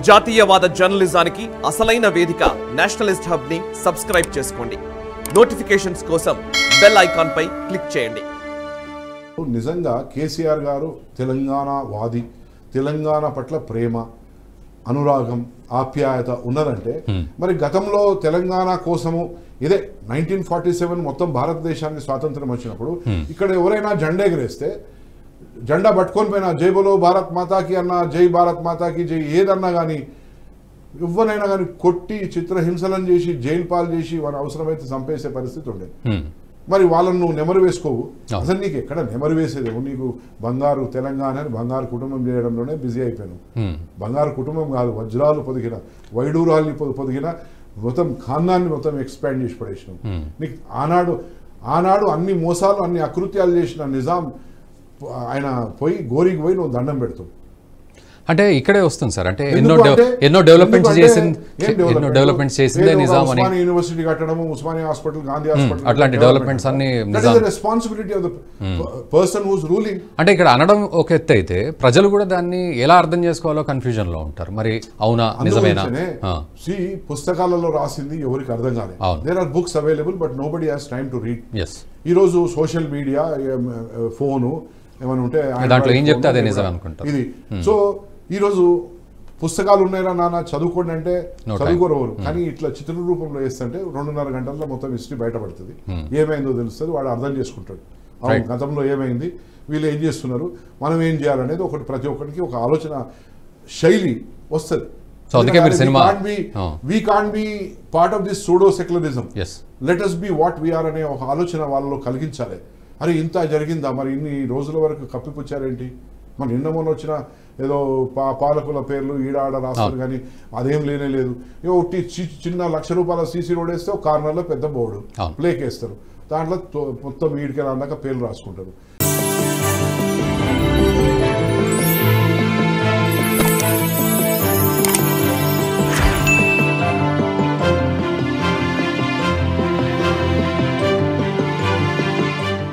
జాతీయవాద జర్నలిజానికి అసలైన వేదిక నేషనలిస్ట్ హబ్ ని సబ్స్క్రైబ్ చేసుకోండి. నోటిఫికేషన్స్ కోసం బెల్ ఐకాన్ పై క్లిక్ చేయండి. నిజంగా కేసీఆర్ గారు తెలంగాణ వాది, తెలంగాణ పట్ల ప్రేమ, అనురాగం, ఆప్యాయత ఉన్నదంటే మరి గతంలో తెలంగాణ కోసము ఇదే 1947 మొత్తం భారతదేశానికి స్వాతంత్రం వచ్చినప్పుడు ఇక్కడ ఎవరైనా జెండా ఎగరేస్తే జెండా పట్టుకొని పోయినా జై బోలో భారత్ మాతాకి అన్నా, జై భారత్ మాతాకి జై ఏదన్నా కానీ ఎవరైనా కానీ కొట్టి చిత్రహింసలను చేసి జైలు పాలు చేసి వాళ్ళ అవసరమైతే చంపేసే పరిస్థితి ఉండేది. మరి వాళ్ళను నువ్వు నెమరు వేసుకోవు. అసలు నీకు ఎక్కడ నెమరు వేసేదేమో, నీకు బంగారు తెలంగాణ బంగారు కుటుంబం చేయడంలోనే బిజీ అయిపోయాను. బంగారు కుటుంబం కాదు, వజ్రాలు పొదిగిన, వైడూరాల్ని పొదిగిన మొత్తం ఖాందాన్ని మొత్తం ఎక్స్పాండ్ చేసి పడేసినావు. నీకు ఆనాడు అన్ని మోసాలు అన్ని అకృత్యాలు చేసిన నిజాం ఆయన పోయి గోరికి పోయి నువ్వు దండం పెడతావు. అంటే ఇక్కడే వస్తుంది సార్, అంటే ఎన్నో డెవలప్మెంట్స్ చేసిందే నిజాం అని. ఉస్మానియా యూనివర్సిటీ కట్టడము, ఉస్మానియా హాస్పిటల్, గాంధీ హాస్పిటల్, అట్లాంటి డెవలప్మెంట్స్ అన్ని responsibility of the person who's ruling. అంటే ఇక్కడ అనడం ఒక ఎత్తు అయితే ప్రజలు కూడా దాన్ని ఎలా అర్థం చేసుకోవాలో కన్ఫ్యూజన్ లో ఉంటారు. మరి అవునా నిజమేనా? పుస్తకాలలో రాసింది ఎవరికి అర్థం కాలేదు. There are books available but nobody has time to read. ఈ రోజు సోషల్ మీడియా, ఫోను ఏమైనా ఉంటే దాంట్లో ఏం చెప్తే అదే నిజం అనుకుంటారు. ఇది సో ఈరోజు పుస్తకాలు ఉన్నాయిరా నాన్న చదువుకోండి అంటే చదువుకోరవరు, కానీ ఇట్లా చిత్ర రూపంలో వేస్తుంటే 2.5 గంటల్లో మొత్తం హిస్టరీ బయటపడుతుంది. ఏమైందో తెలుస్తుంది, వాడు అర్థం చేసుకుంటాడు. అవును గతంలో ఏమైంది, వీళ్ళు ఏం చేస్తున్నారు, మనం ఏం చేయాలనేది ఒకటి ప్రతి ఒక్కరికి ఒక ఆలోచన శైలి వస్తుంది. We can't be part of this pseudo secularism. Let us be what we are అనే ఒక ఆలోచన వాళ్ళలో కలిగించాలి. అరే ఇంత జరిగిందా, మరి ఇన్ని రోజుల వరకు కప్పిపుచ్చారేంటి? మరి నిన్న మొన్న వచ్చిన ఏదో పాలకుల పేర్లు ఈడాడ రాస్తారు కానీ అదేం లేనే లేదు. చిన్న ₹1,00,000 సీసీ రోడ్ వేస్తే ఒక కార్నర్లో పెద్ద బోర్డు ప్లేక్ వేస్తారు, దాంట్లో మొత్తం ఈడికెళ్ళాక పేర్లు రాసుకుంటారు.